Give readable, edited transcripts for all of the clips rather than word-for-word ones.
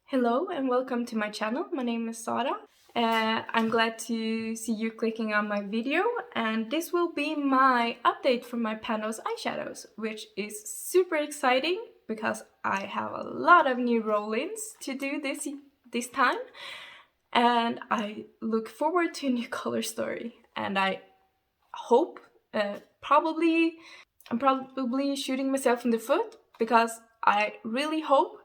Hello and welcome to my channel. My name is Sara. I'm glad to see you clicking on my video, and this will be my update for my Pando's eyeshadows, which is super exciting because I have a lot of new roll-ins to do this time, and I look forward to a new color story. And I hope, I'm probably shooting myself in the foot because I really hope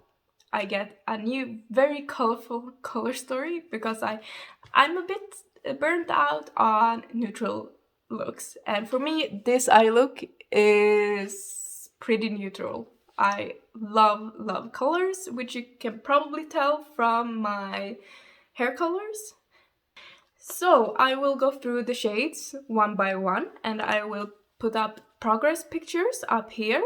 I get a new, very colorful color story because I'm a bit burnt out on neutral looks. And for me, this eye look is pretty neutral. I love colors, which you can probably tell from my hair colors. So I will go through the shades one by one, and I will put up progress pictures up here.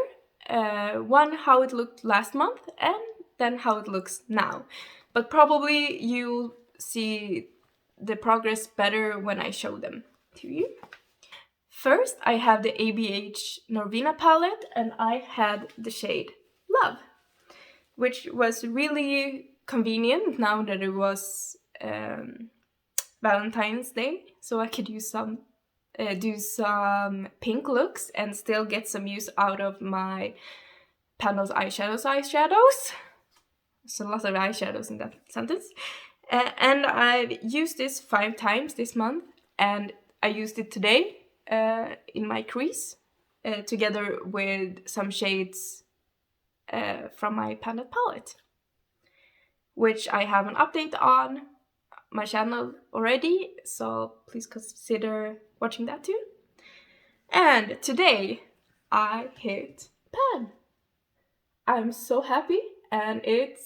One how it looked last month and then how it looks now. But probably you'll see the progress better when I show them to you. First, I have the ABH Norvina palette, and I had the shade Love, which was really convenient now that it was Valentine's Day, so I could use do some pink looks and still get some use out of my Pando's eyeshadows. There's a lot of eyeshadows in that sentence. And I've used this 5 times this month, and I used it today in my crease, together with some shades from my Panda palette, which I have an update on my channel already, so please consider watching that too. And today I hit pan. I'm so happy, and it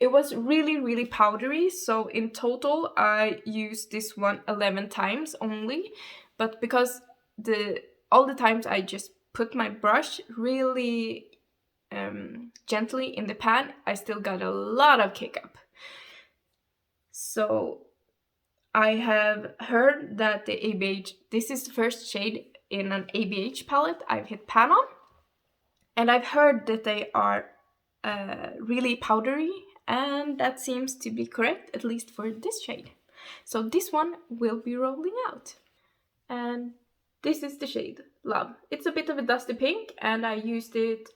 was really powdery, so in total I used this one 11 times only, but because all the times I just put my brush really gently in the pan, I still got a lot of kick up. So I have heard that the ABH, this is the first shade in an ABH palette I've hit pan on, and I've heard that they are really powdery, and that seems to be correct, at least for this shade. So this one will be rolling out. And this is the shade Love. It's a bit of a dusty pink, and I used it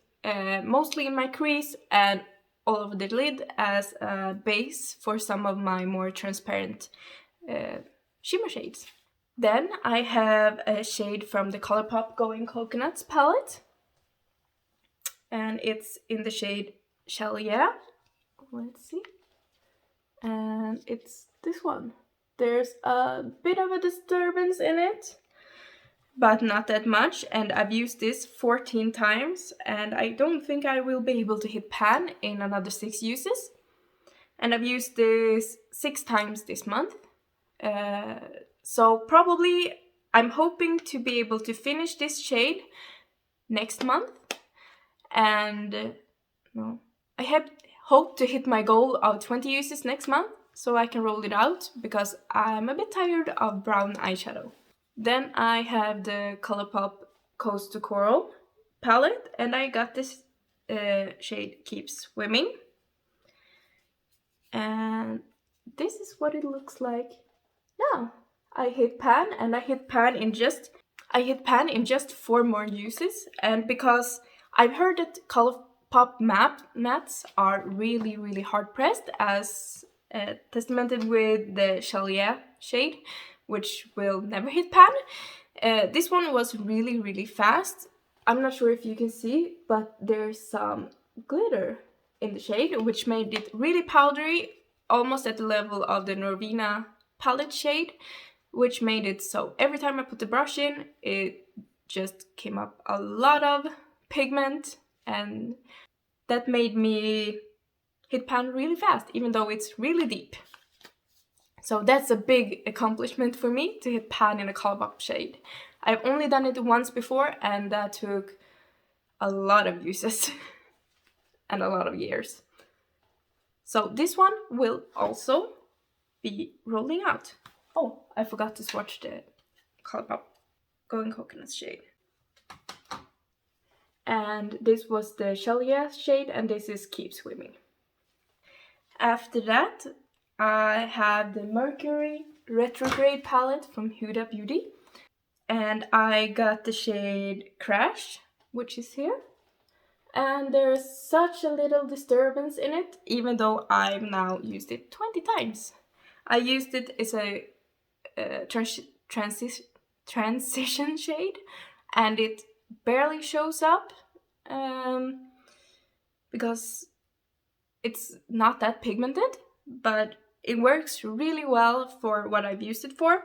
mostly in my crease and all over the lid as a base for some of my more transparent shimmer shades. Then I have a shade from the Colourpop Going Coconuts palette, and it's in the shade Shell Yeah. Let's see. And it's this one. There's a bit of a disturbance in it, but not that much, and I've used this 14 times, and I don't think I will be able to hit pan in another 6 uses. And I've used this 6 times this month. So probably I'm hoping to be able to finish this shade next month. And I hope to hit my goal of 20 uses next month, so I can roll it out, because I'm a bit tired of brown eyeshadow. Then I have the Colourpop Coast to Coral palette, and I got this shade Keep Swimming. And this is what it looks like now. I hit pan, and I hit pan in just 4 more uses, and because I've heard that Colourpop mattes are really hard pressed, as testamented with the Shell Yeah shade, which will never hit pan. This one was really fast. I'm not sure if you can see, but there's some glitter in the shade, which made it really powdery, almost at the level of the Norvina Palette shade, which made it so every time I put the brush in, it just came up a lot of pigment, and that made me hit pan really fast, even though it's really deep. So that's a big accomplishment for me, to hit pan in a Colourpop shade. I've only done it once before, and that took a lot of uses and a lot of years. So this one will also be rolling out. Oh, I forgot to swatch the Colourpop Going Coconuts shade. And this was the Shell Yeah shade, and this is Keep Swimming. After that, I have the Mercury Retrograde palette from Huda Beauty. And I got the shade Crash, which is here. And there's such a little disturbance in it, even though I've now used it 20 times. I used it as a transition shade, and it barely shows up because it's not that pigmented, but it works really well for what I've used it for.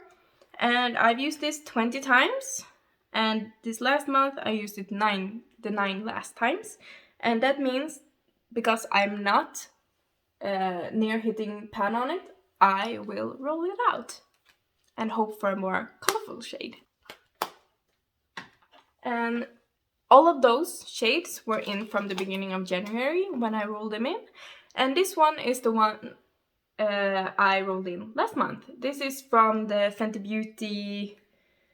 And I've used this 20 times, and this last month I used it 9 last times. And that means, because I'm not near hitting pan on it, I will roll it out and hope for a more colorful shade. And all of those shades were in from the beginning of January when I rolled them in. And this one is the one I rolled in last month. This is from the Fenty Beauty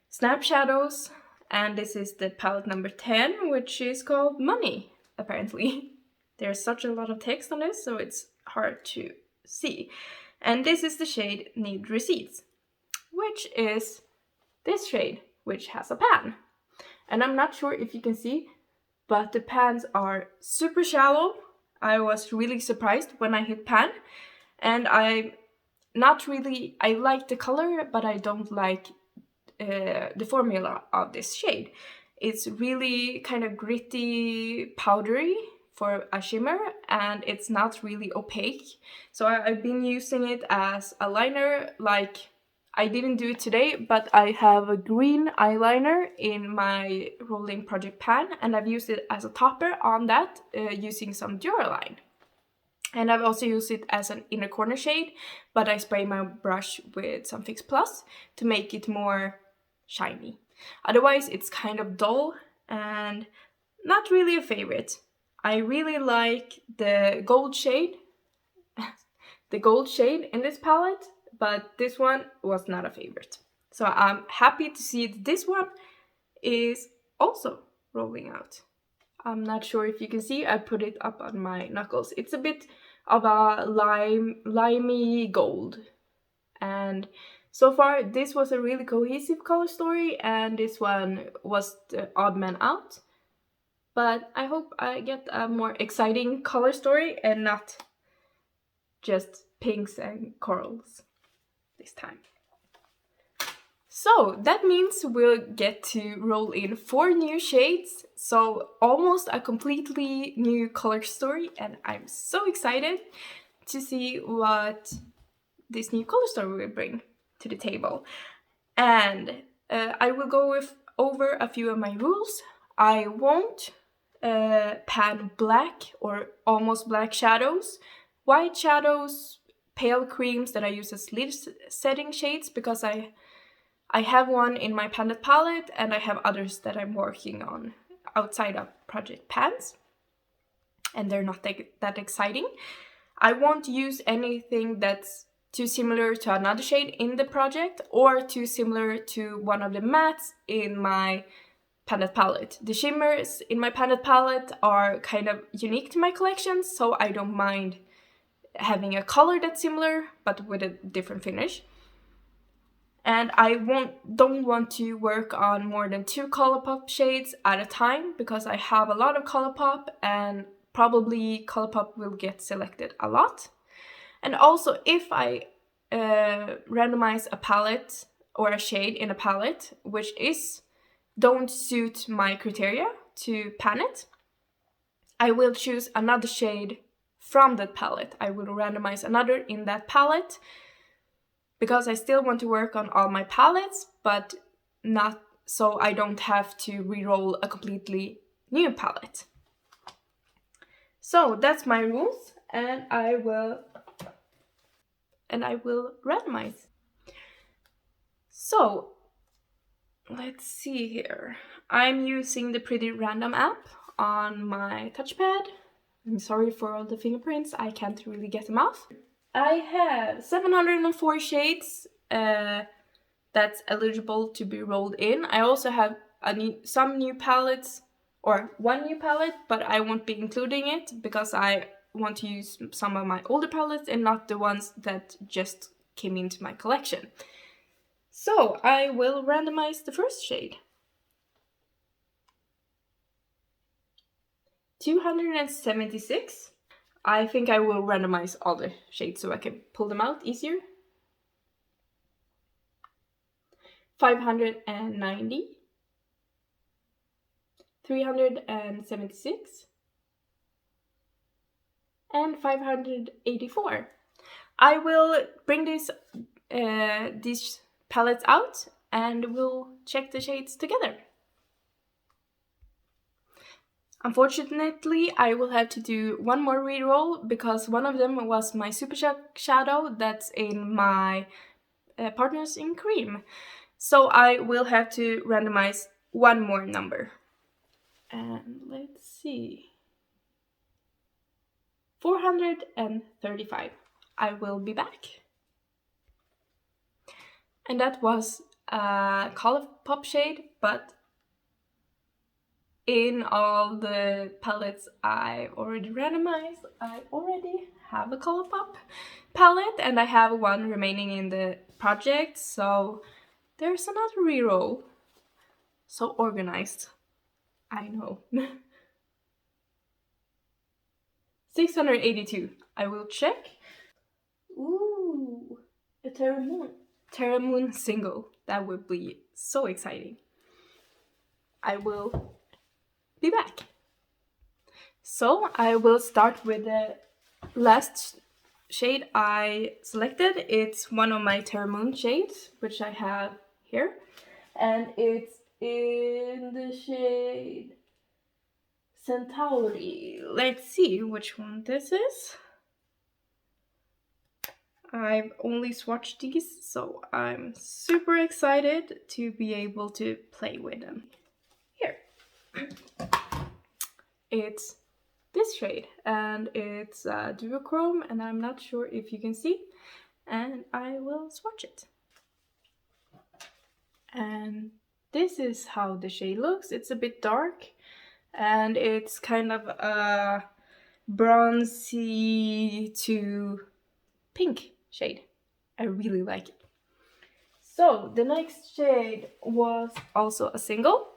Snap Shadows, and this is the palette number 10, which is called Money, apparently. There's such a lot of text on this, so it's hard to see. And this is the shade Need Receipts, which is this shade, which has a pan. And I'm not sure if you can see, but the pans are super shallow. I was really surprised when I hit pan. And I like the color, but I don't like the formula of this shade. It's really kind of gritty, powdery for a shimmer, and it's not really opaque. So I've been using it as a liner. Like, I didn't do it today, but I have a green eyeliner in my rolling project pan, and I've used it as a topper on that using some Duraline. And I've also used it as an inner corner shade, but I spray my brush with some Fix Plus to make it more shiny. Otherwise, it's kind of dull and not really a favorite. I really like the gold shade, in this palette, but this one was not a favorite. So I'm happy to see that this one is also rolling out. I'm not sure if you can see, I put it up on my knuckles. It's a bit of a limey gold. And so far, this was a really cohesive color story, and this one was the odd man out. But I hope I get a more exciting color story and not just pinks and corals this time. So that means we'll get to roll in 4 new shades, so almost a completely new color story, and I'm so excited to see what this new color story will bring to the table. And I will go over a few of my rules. I won't pan black or almost black shadows, white shadows, pale creams that I use as lid setting shades, because I have one in my palette palette, and I have others that I'm working on outside of project pans, and they're not that exciting. I won't use anything that's too similar to another shade in the project or too similar to one of the mattes in my palette palette. The shimmers in my palette palette are kind of unique to my collection, so I don't mind having a color that's similar but with a different finish. And I don't want to work on more than 2 Colourpop shades at a time, because I have a lot of Colourpop and probably Colourpop will get selected a lot. And also, if I randomize a palette or a shade in a palette which don't suit my criteria to pan it, I will choose another shade from that palette. I will randomize another in that palette, because I still want to work on all my palettes, but not so I don't have to re-roll a completely new palette. So that's my rules, and I will randomize. So let's see here. I'm using the Pretty Random app on my touchpad. I'm sorry for all the fingerprints, I can't really get them off. I have 704 shades that's eligible to be rolled in. I also have some new palettes, or 1 new palette, but I won't be including it because I want to use some of my older palettes and not the ones that just came into my collection. So I will randomize the first shade. 276. I think I will randomize all the shades so I can pull them out easier. 590. 376. And 584. I will bring these palettes out and we'll check the shades together. Unfortunately, I will have to do one more reroll because one of them was my Super Shadow that's in my Partners in Cream. So I will have to randomize one more number. And let's see. 435. I will be back. And that was a Colourpop shade, but in all the palettes I already randomized, I already have a Colourpop palette and I have one remaining in the project, so there's another reroll. So organized, I know. 682, I will check. Ooh, a Terra Moon single, that would be so exciting. I will be back. So I will start with the last shade I selected. It's one of my Terra Moon shades, which I have here, and it's in the shade Centauri. Let's see which one this is. I've only swatched these, so I'm super excited to be able to play with them. Here. It's this shade, and it's duochrome, and I'm not sure if you can see, and I will swatch it. And this is how the shade looks. It's a bit dark, and it's kind of a bronzy to pink shade. I really like it. So the next shade was also a single.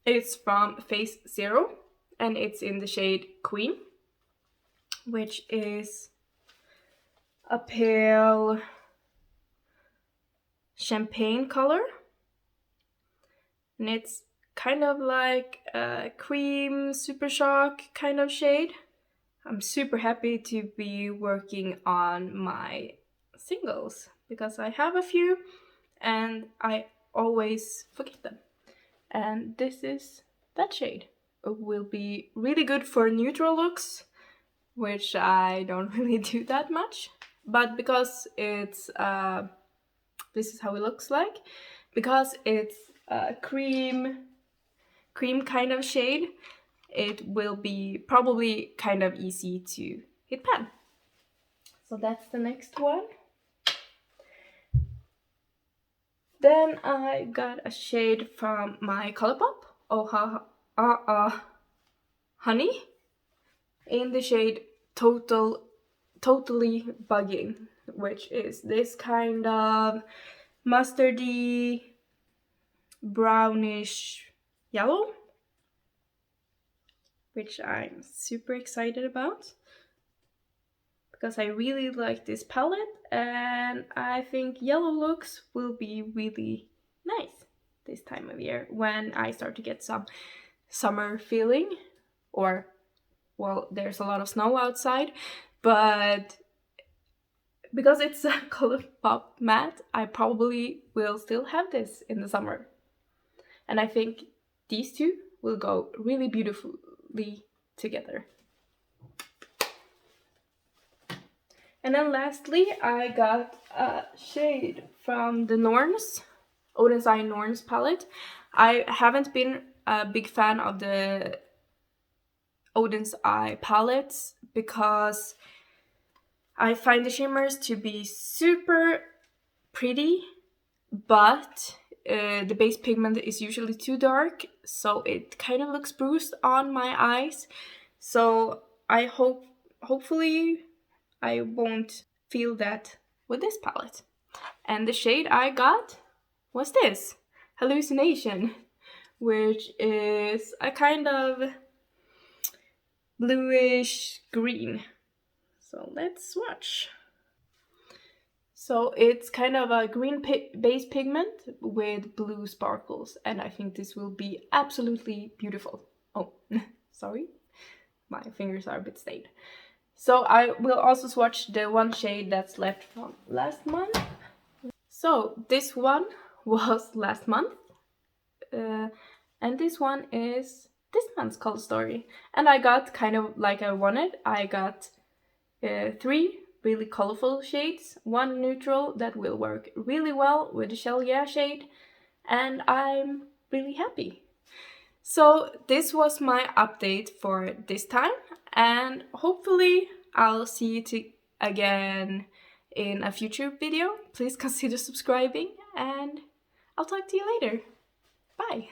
It's from Phase Zero, and it's in the shade Queen, which is a pale champagne color. And it's kind of like a cream super shock kind of shade. I'm super happy to be working on my singles because I have a few and I always forget them. And this is that shade. It will be really good for neutral looks, which I don't really do that much. But because it's, this is how it looks like, because it's a cream kind of shade, it will be probably kind of easy to hit pan. So that's the next one. Then I got a shade from my Colourpop, Honey, in the shade Totally Bugging, which is this kind of mustardy, brownish yellow, which I'm super excited about because I really like this palette and I think yellow looks will be really nice this time of year when I start to get some summer feeling, or well, there's a lot of snow outside, but because it's a Colourpop matte, I probably will still have this in the summer. And I think these two will go really beautifully together. And then lastly, I got a shade from the Norns, Odin's Eye Norns palette. I haven't been a big fan of the Odin's Eye palettes because I find the shimmers to be super pretty, but the base pigment is usually too dark, so it kind of looks bruised on my eyes. So I hopefully I won't feel that with this palette. And the shade I got was this, Hallucination, which is a kind of bluish green. So let's swatch. So it's kind of a green base pigment with blue sparkles, and I think this will be absolutely beautiful. Oh, sorry, my fingers are a bit stained. So I will also swatch the one shade that's left from last month. So this one was last month, and this one is this month's Color Story. And I got kind of like I wanted. I got 3 really colorful shades, 1 neutral that will work really well with the Shell Yeah shade, and I'm really happy. So this was my update for this time, and hopefully I'll see you again in a future video. Please consider subscribing, and I'll talk to you later. Bye!